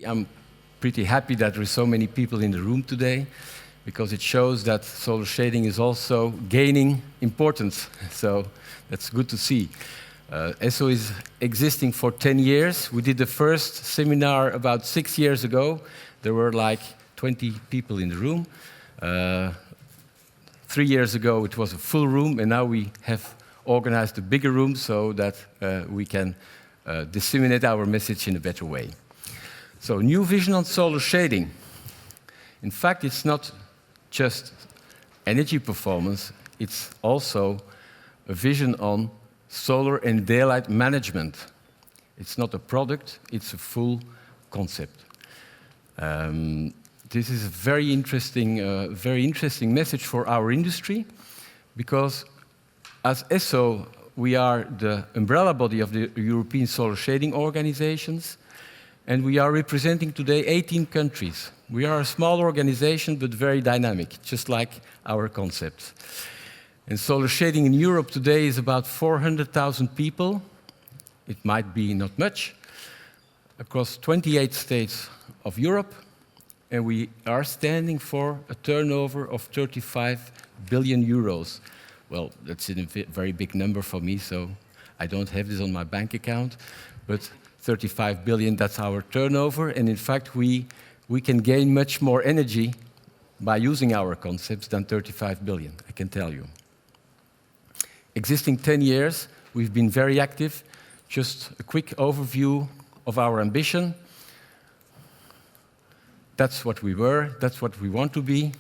I'm pretty happy that there are so many people in the room today because it shows that solar shading is also gaining importance. So that's good to see. ESSO is existing for 10 years. We did the first seminar about 6 years ago. There were like 20 people in the room. 3 years ago it was a full room, and now we have organized a bigger room so that we can disseminate our message in a better way. So, new vision on solar shading. In fact, it's not just energy performance, it's also a vision on solar and daylight management. It's not a product, it's a full concept. This is a very interesting message for our industry, because as ESSO, we are the umbrella body of the European Solar Shading Organizations, and we are representing today 18 countries. We are a small organization, but very dynamic, just like our concept. And solar shading in Europe today is about 400,000 people. It might be not much, across 28 states of Europe, and we are standing for a turnover of 35 billion euros. Well, that's a very big number for me, so I don't have this on my bank account, but 35 billion, that's our turnover, and in fact, we can gain much more energy by using our concepts than 35 billion, I can tell you. Existing 10 years, we've been very active. Just a quick overview of our ambition. That's what we were, that's what we want to be.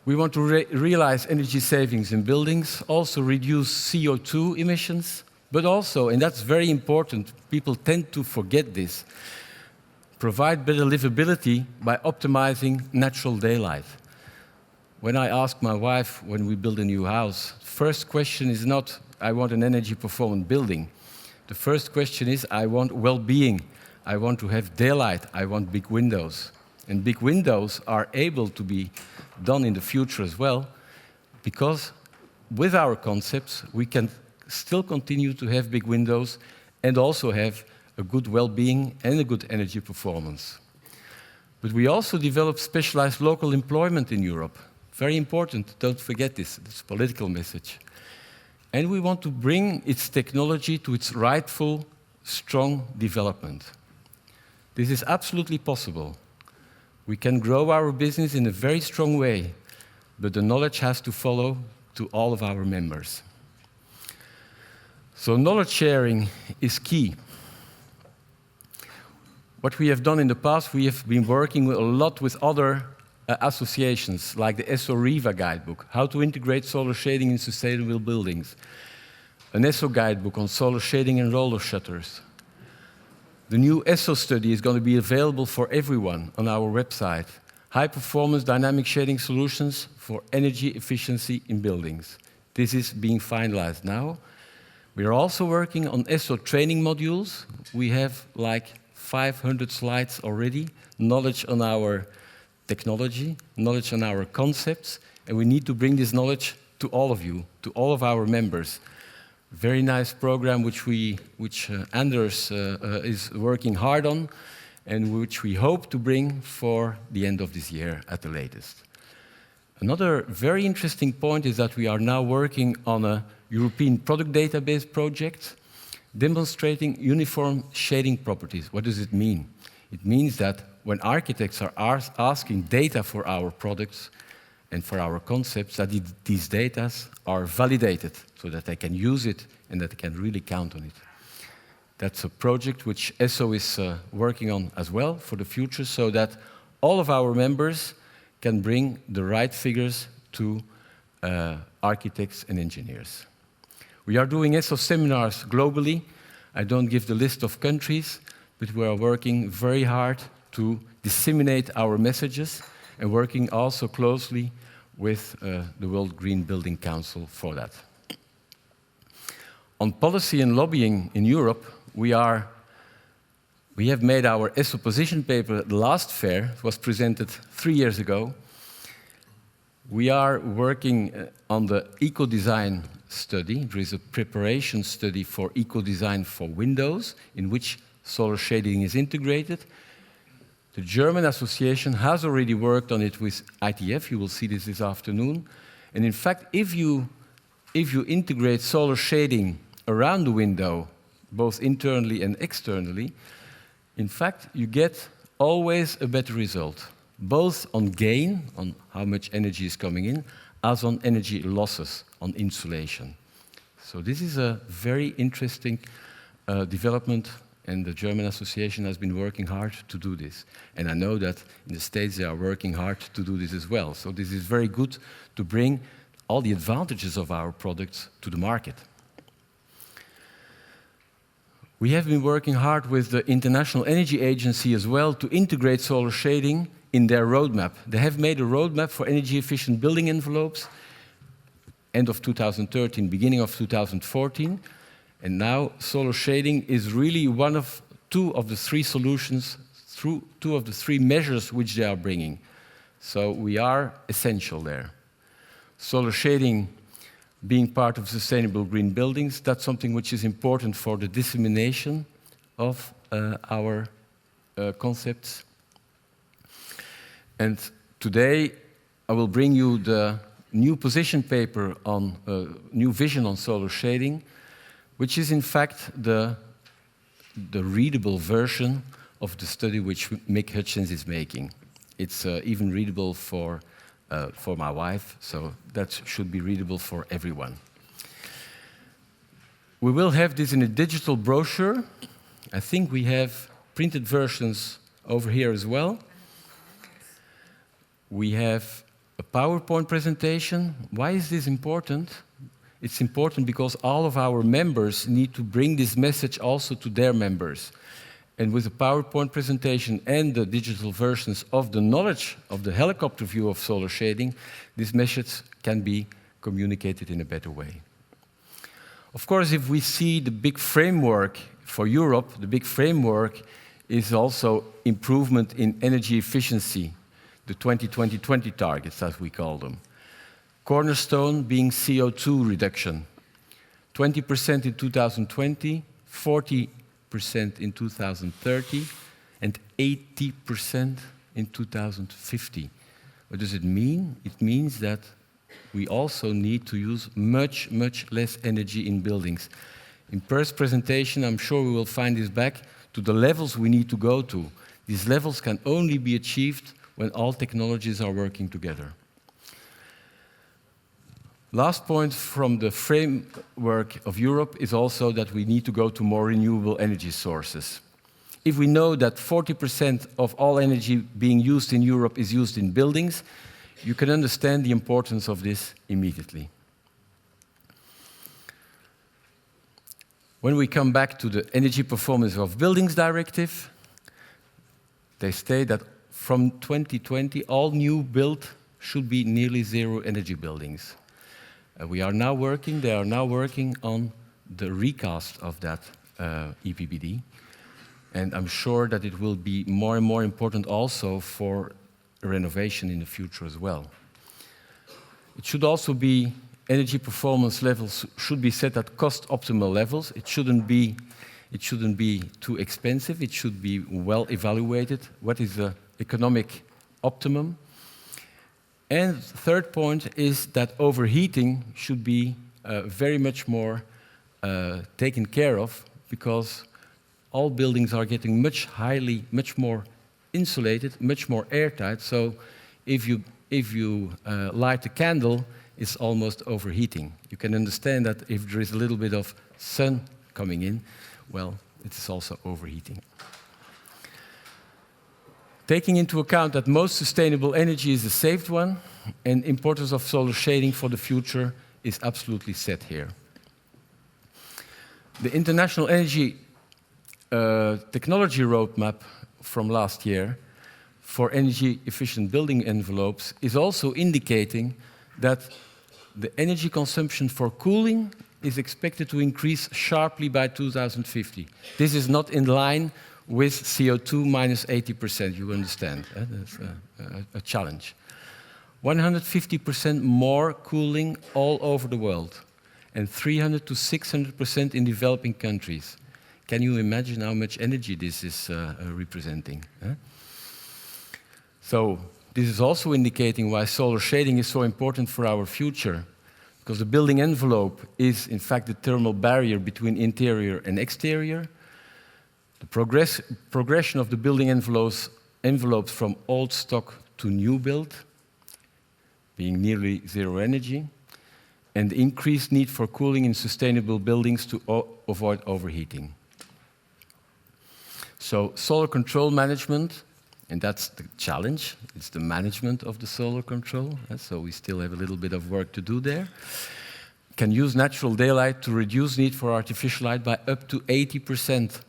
We want to realize energy savings in buildings, also reduce CO2 emissions, but also, and that's very important, people tend to forget this, provide better livability by optimizing natural daylight. When I ask my wife when we build a new house, first question is not, I want an energy performant building. The first question is, I want well-being. I want to have daylight. I want big windows. And big windows are able to be done in the future as well, because with our concepts, we can still continue to have big windows and also have a good well-being and a good energy performance. But we also develop specialized local employment in Europe. Very important, don't forget this, it's a political message. And we want to bring its technology to its rightful, strong development. This is absolutely possible. We can grow our business in a very strong way, but the knowledge has to follow to all of our members. So knowledge sharing is key. What we have done in the past, we have been working a lot with other associations, like the ESSO RIVA guidebook, how to integrate solar shading in sustainable buildings, an ESSO guidebook on solar shading and roller shutters. The new ESSO study is going to be available for everyone on our website. High-performance dynamic shading solutions for energy efficiency in buildings. This is being finalized now. We are also working on ESSO training modules. We have like 500 slides already, knowledge on our technology, knowledge on our concepts, and we need to bring this knowledge to all of you, to all of our members. Very nice program which Anders is working hard on, and which we hope to bring for the end of this year at the latest. Another very interesting point is that we are now working on a European product database project demonstrating uniform shading properties. What does it mean? It means that when architects are asking data for our products and for our concepts, that these data are validated so that they can use it and that they can really count on it. That's a project which ESSO is working on as well for the future, so that all of our members can bring the right figures to architects and engineers. We are doing ESSO seminars globally. I don't give the list of countries, but we are working very hard to disseminate our messages and working also closely with the World Green Building Council for that. On policy and lobbying in Europe, we have made our ESSO position paper at the last fair. It was presented 3 years ago. We are working on the eco-design study. There is a preparation study for eco-design for windows, in which solar shading is integrated. The German association has already worked on it with ITF. You will see this afternoon. And in fact, if you integrate solar shading around the window, both internally and externally, in fact, you get always a better result, both on gain, on how much energy is coming in, as on energy losses, on insulation. So this is a very interesting development, and the German association has been working hard to do this. And I know that in the States they are working hard to do this as well. So this is very good to bring all the advantages of our products to the market. We have been working hard with the International Energy Agency as well to integrate solar shading in their roadmap. They have made a roadmap for energy-efficient building envelopes, end of 2013, beginning of 2014. And now solar shading is really one of two of the three solutions, two of the three measures which they are bringing. So we are essential there. Solar shading being part of sustainable green buildings, that's something which is important for the dissemination of our concepts. And today I will bring you the new position paper on new vision on solar shading, which is in fact the readable version of the study which Mick Hutchins is making. It's even readable for my wife, so that should be readable for everyone. We will have this in a digital brochure. I think we have printed versions over here as well. We have a PowerPoint presentation. Why is this important? It's important because all of our members need to bring this message also to their members. And with the PowerPoint presentation and the digital versions of the knowledge of the helicopter view of solar shading, this message can be communicated in a better way. Of course, if we see the big framework for Europe, the big framework is also improvement in energy efficiency, the 2020-20 targets, as we call them. Cornerstone being CO2 reduction, 20% in 2020, 40% in 2030, and 80% in 2050. What does it mean? It means that we also need to use much, much less energy in buildings. In Per's presentation, I'm sure we will find this back to the levels we need to go to. These levels can only be achieved when all technologies are working together. Last point from the framework of Europe is also that we need to go to more renewable energy sources. If we know that 40% of all energy being used in Europe is used in buildings, you can understand the importance of this immediately. When we come back to the Energy Performance of Buildings Directive, they state that from 2020, all new built should be nearly zero energy buildings. They are now working on the recast of that EPBD. And I'm sure that it will be more and more important also for renovation in the future as well. It should also be, energy performance levels should be set at cost-optimal levels. It shouldn't be too expensive. It should be well evaluated. What is the economic optimum? And the third point is that overheating should be very much more taken care of, because all buildings are getting much more insulated, much more airtight. So if you light a candle, it's almost overheating. You can understand that if there is a little bit of sun coming in, well, it is also overheating. Taking into account that most sustainable energy is a saved one, and importance of solar shading for the future is absolutely set here. The International Energy Technology Roadmap from last year for energy-efficient building envelopes is also indicating that the energy consumption for cooling is expected to increase sharply by 2050. This is not in line with CO2 minus 80%, you understand. That's a challenge. 150% more cooling all over the world, and 300 to 600% in developing countries. Can you imagine how much energy this is representing? Huh? So this is also indicating why solar shading is so important for our future, because the building envelope is, in fact, the thermal barrier between interior and exterior. The progression of the building envelopes from old stock to new build, being nearly zero energy, and the increased need for cooling in sustainable buildings to avoid overheating. So solar control management, and that's the challenge, it's the management of the solar control, so we still have a little bit of work to do there. Can use natural daylight to reduce need for artificial light by up to 80%.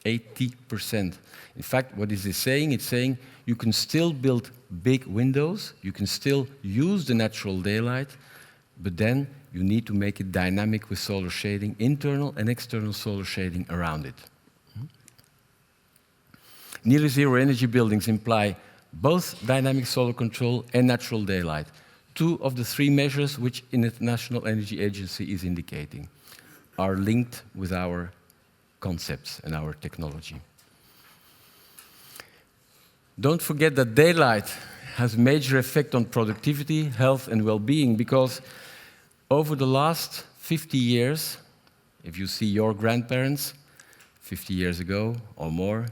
80%. In fact, what is this saying? It's saying you can still build big windows, you can still use the natural daylight, but then you need to make it dynamic with solar shading, internal and external solar shading around it. Nearly zero energy buildings imply both dynamic solar control and natural daylight, two of the three measures which the International Energy Agency is indicating are linked with our concepts and our technology. Don't forget that daylight has a major effect on productivity, health, and well-being, because over the last 50 years, if you see your grandparents 50 years ago or more,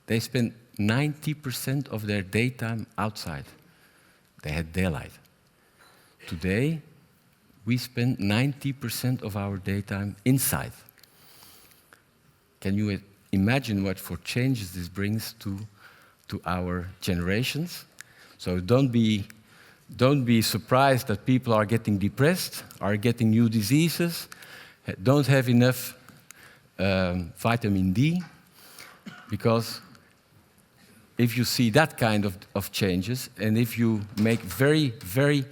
they spent 90% of their daytime outside. They had daylight. Today, we spend 90% of our daytime inside. Can you imagine what for changes this brings to our generations? So don't be surprised that people are getting depressed, are getting new diseases, don't have enough vitamin D, because if you see that kind of changes, and if you make very, very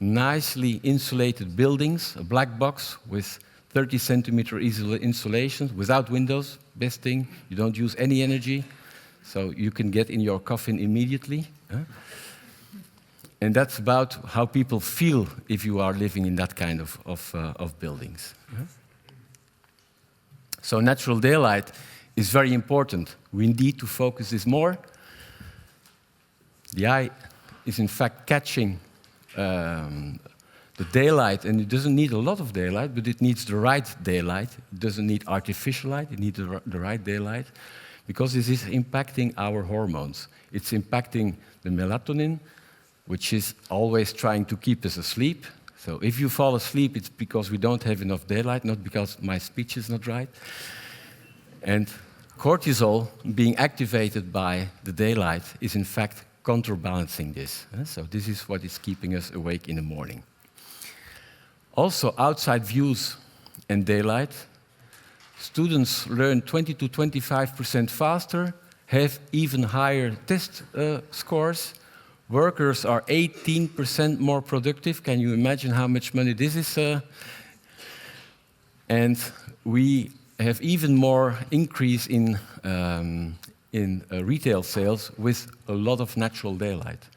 nicely insulated buildings, a black box with 30-centimeter insulation, without windows, best thing, you don't use any energy, so you can get in your coffin immediately. Huh? And that's about how people feel if you are living in that kind of buildings. Huh? So natural daylight is very important. We need to focus this more. The eye is in fact catching the daylight, and it doesn't need a lot of daylight, but it needs the right daylight. It doesn't need artificial light, it needs the right daylight, because this is impacting our hormones. It's impacting the melatonin, which is always trying to keep us asleep. So if you fall asleep, it's because we don't have enough daylight, not because my speech is not right. And cortisol being activated by the daylight is in fact counterbalancing this. So this is what is keeping us awake in the morning. Also, outside views and daylight, students learn 20 to 25% faster, have even higher test scores. Workers are 18% more productive. Can you imagine how much money this is? And we have even more increase in retail sales with a lot of natural daylight.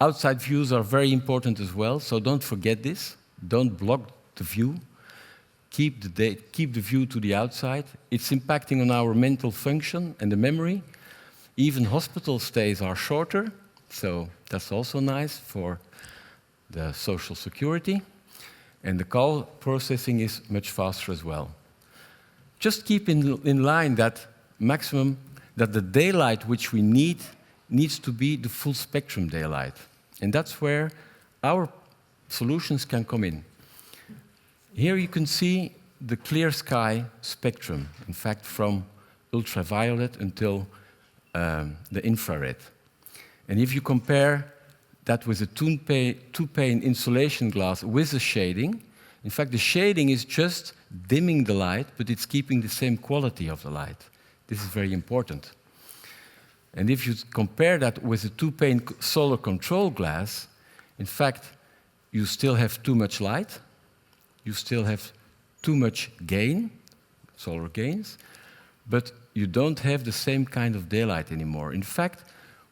Outside views are very important as well, so don't forget this. Don't block the view. Keep the view to the outside. It's impacting on our mental function and the memory. Even hospital stays are shorter, so that's also nice for the social security. And the call processing is much faster as well. Just keep in line that that the daylight which we need needs to be the full spectrum daylight. And that's where our solutions can come in. Here you can see the clear sky spectrum, in fact, from ultraviolet until the infrared. And if you compare that with a two-pane insulation glass with the shading, in fact, the shading is just dimming the light, but it's keeping the same quality of the light. This is very important. And if you compare that with a two-pane solar control glass, in fact, you still have too much light, you still have too much gain, solar gains, but you don't have the same kind of daylight anymore. In fact,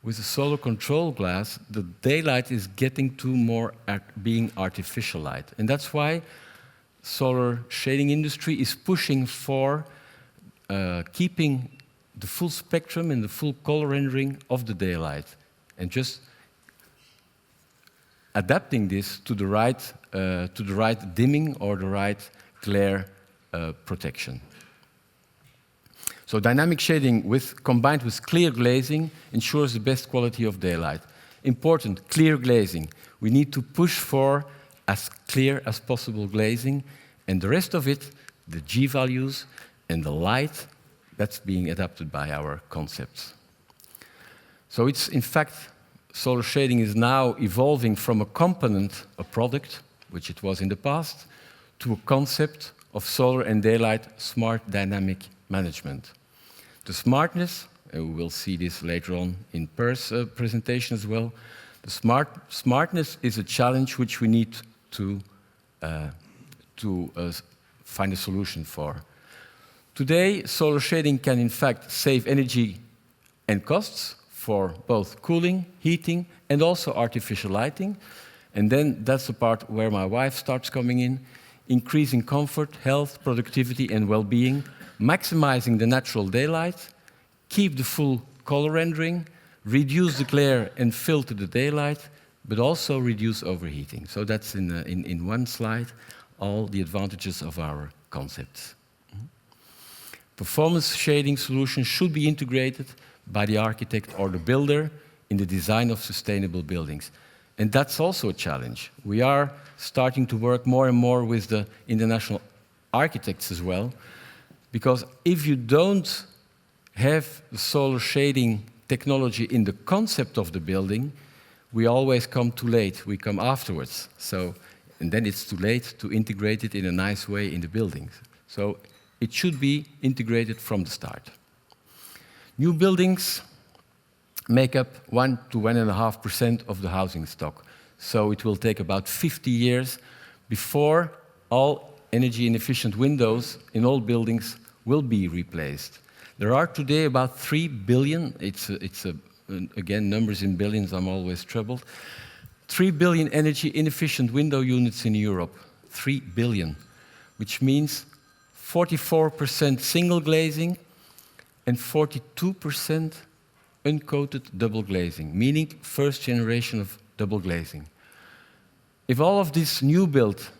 with a solar control glass, the daylight is getting to more being artificial light. And that's why solar shading industry is pushing for keeping the full spectrum and the full color rendering of the daylight, and just adapting this to the right dimming or the right glare protection. So dynamic shading combined with clear glazing ensures the best quality of daylight. Important, clear glazing. We need to push for as clear as possible glazing, and the rest of it, the G values and the light, that's being adapted by our concepts. So it's, in fact, solar shading is now evolving from a component, a product, which it was in the past, to a concept of solar and daylight smart dynamic management. The smartness, and we will see this later on in Per's presentation as well, the smartness is a challenge which we need to find a solution for. Today, solar shading can in fact save energy and costs for both cooling, heating, and also artificial lighting. And then that's the part where my wife starts coming in, increasing comfort, health, productivity, and well-being, maximizing the natural daylight, keep the full color rendering, reduce the glare and filter the daylight, but also reduce overheating. So that's in one slide, all the advantages of our concepts. Performance shading solutions should be integrated by the architect or the builder in the design of sustainable buildings. And that's also a challenge. We are starting to work more and more with the international architects as well, because if you don't have the solar shading technology in the concept of the building, we always come too late. We come afterwards. And then it's too late to integrate it in a nice way in the buildings. So it should be integrated from the start. New buildings make up 1 to 1.5% of the housing stock. So it will take about 50 years before all energy inefficient windows in all buildings will be replaced. There are today about 3 billion, again, numbers in billions, I'm always troubled, 3 billion energy inefficient window units in Europe, 3 billion, which means 44% single glazing and 42% uncoated double glazing, meaning first generation of double glazing. If all of this new build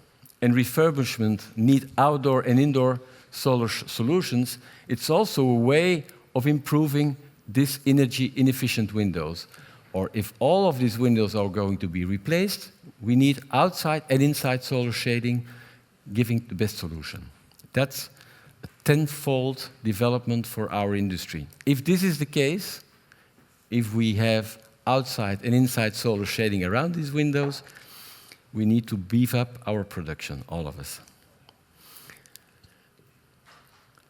and refurbishment need outdoor and indoor solar solutions, it's also a way of improving these energy inefficient windows. Or if all of these windows are going to be replaced, we need outside and inside solar shading, giving the best solution. That's a tenfold development for our industry. If this is the case, if we have outside and inside solar shading around these windows, we need to beef up our production, all of us.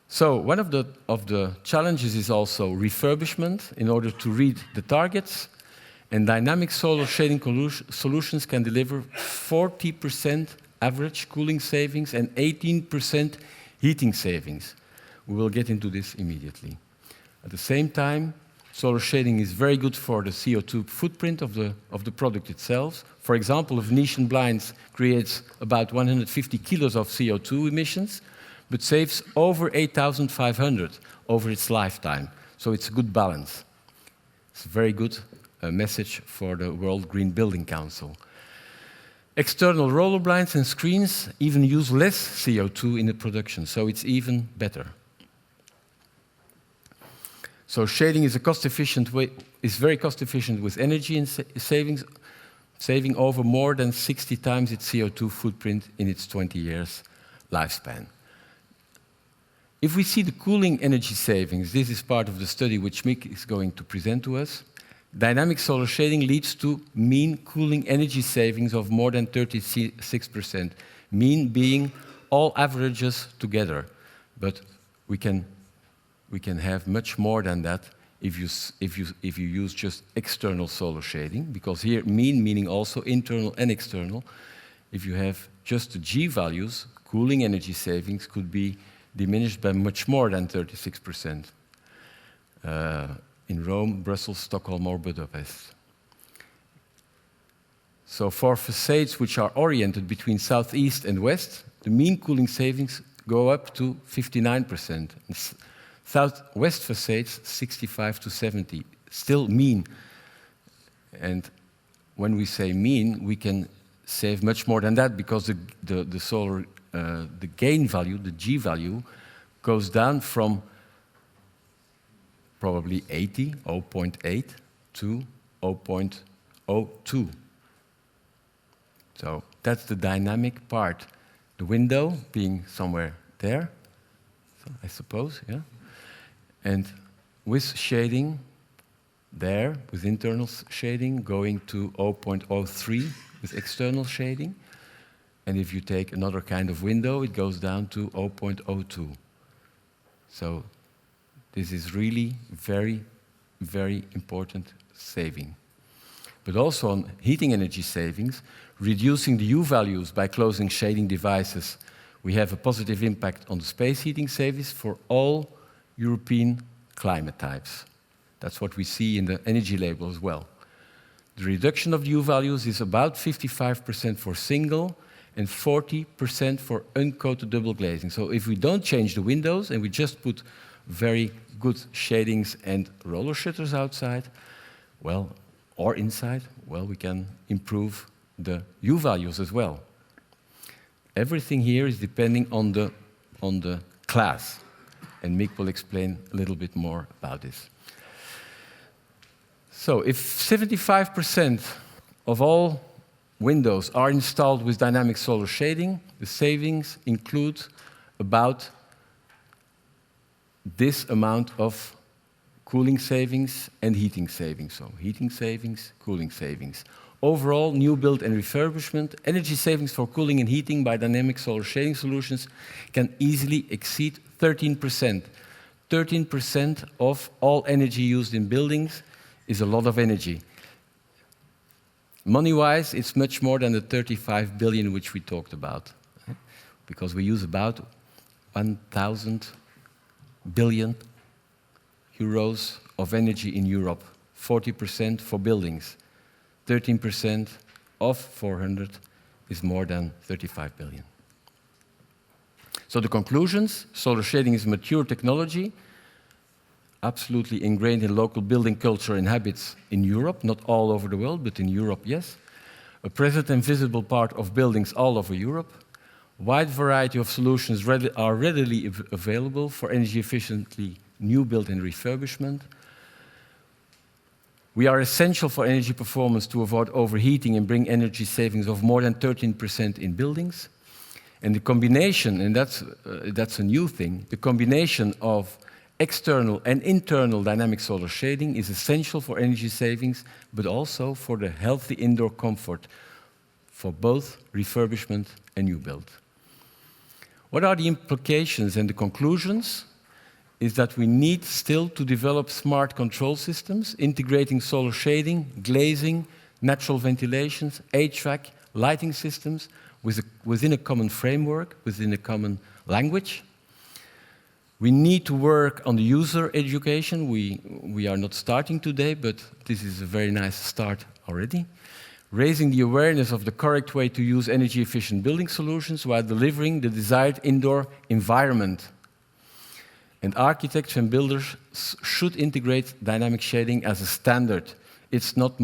So one of the challenges is also refurbishment in order to read the targets, and dynamic solar shading solutions can deliver 40% average cooling savings and 18% heating savings. We will get into this immediately. At the same time, solar shading is very good for the CO2 footprint of the product itself. For example, a Venetian blinds creates about 150 kilos of CO2 emissions, but saves over 8,500 over its lifetime. So it's a good balance. It's a very good message for the World Green Building Council. External roller blinds and screens even use less CO2 in the production, so it's even better. So shading is very cost efficient with energy and saving over more than 60 times its CO2 footprint in its 20 years lifespan. If we see the cooling energy savings, this is part of the study which Mick is going to present to us. Dynamic solar shading leads to mean cooling energy savings of more than 36%, mean being all averages together. But we can have much more than that if you use just external solar shading, because here mean meaning also internal and external. If you have just the G values, cooling energy savings could be diminished by much more than 36%. In Rome, Brussels, Stockholm, or Budapest. So for facades which are oriented between southeast and west, the mean cooling savings go up to 59%. Southwest facades, 65 to 70, still mean. And when we say mean, we can save much more than that because the solar, the gain value, the G value, goes down from probably 80, 0.8, to 0.02. So that's the dynamic part. The window being somewhere there, so I suppose, yeah? And with shading there, with internal shading, going to 0.03 with external shading. And if you take another kind of window, it goes down to 0.02. So this is really very, very important saving. But also on heating energy savings, reducing the U values by closing shading devices, we have a positive impact on the space heating savings for all European climate types. That's what we see in the energy label as well. The reduction of the U values is about 55% for single and 40% for uncoated double glazing. So if we don't change the windows and we just put very good shadings and roller shutters outside, well, or inside, well, we can improve the U values as well. Everything here is depending on the class, and Mick will explain a little bit more about this. So if 75% of all windows are installed with dynamic solar shading, the savings include about this amount of cooling savings and heating savings. So heating savings, cooling savings. Overall, new build and refurbishment, energy savings for cooling and heating by dynamic solar shading solutions can easily exceed 13%. 13% of all energy used in buildings is a lot of energy. Money-wise, it's much more than the 35 billion which we talked about, because we use about 1,000 billion euros of energy in Europe, 40% for buildings. 13% of 400 is more than 35 billion. So the conclusions: solar shading is a mature technology, absolutely ingrained in local building culture and habits in Europe, not all over the world, but in Europe, yes. A present and visible part of buildings all over Europe. Wide variety of solutions are readily available for energy efficiently new build and refurbishment. We are essential for energy performance to avoid overheating and bring energy savings of more than 13% in buildings. And the combination, and that's a new thing, the combination of external and internal dynamic solar shading is essential for energy savings, but also for the healthy indoor comfort for both refurbishment and new build. What are the implications and the conclusions? Is that we need still to develop smart control systems, integrating solar shading, glazing, natural ventilations, HVAC, lighting systems within a common framework, within a common language. We need to work on the user education. We are not starting today, but this is a very nice start already. Raising the awareness of the correct way to use energy-efficient building solutions while delivering the desired indoor environment. And architects and builders should integrate dynamic shading as a standard. It's not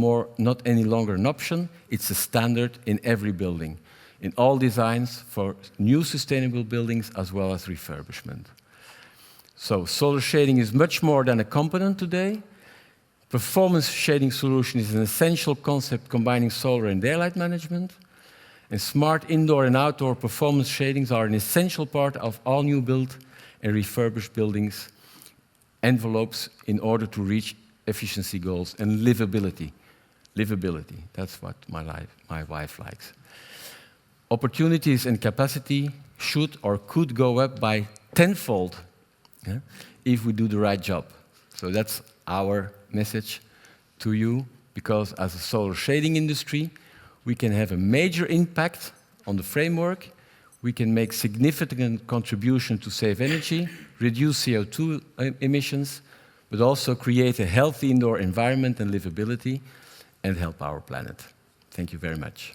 any longer an option, it's a standard in every building, in all designs for new sustainable buildings as well as refurbishment. So solar shading is much more than a component today. Performance shading solution is an essential concept combining solar and daylight management. And smart indoor and outdoor performance shadings are an essential part of all new build and refurbished buildings envelopes in order to reach efficiency goals and livability. Livability, that's what my wife likes. Opportunities and capacity should or could go up by tenfold if we do the right job. So that's our message to you, because as a solar shading industry, we can have a major impact on the framework. We can make significant contribution to save energy, reduce CO2 emissions, but also create a healthy indoor environment and livability and help our planet. Thank you very much.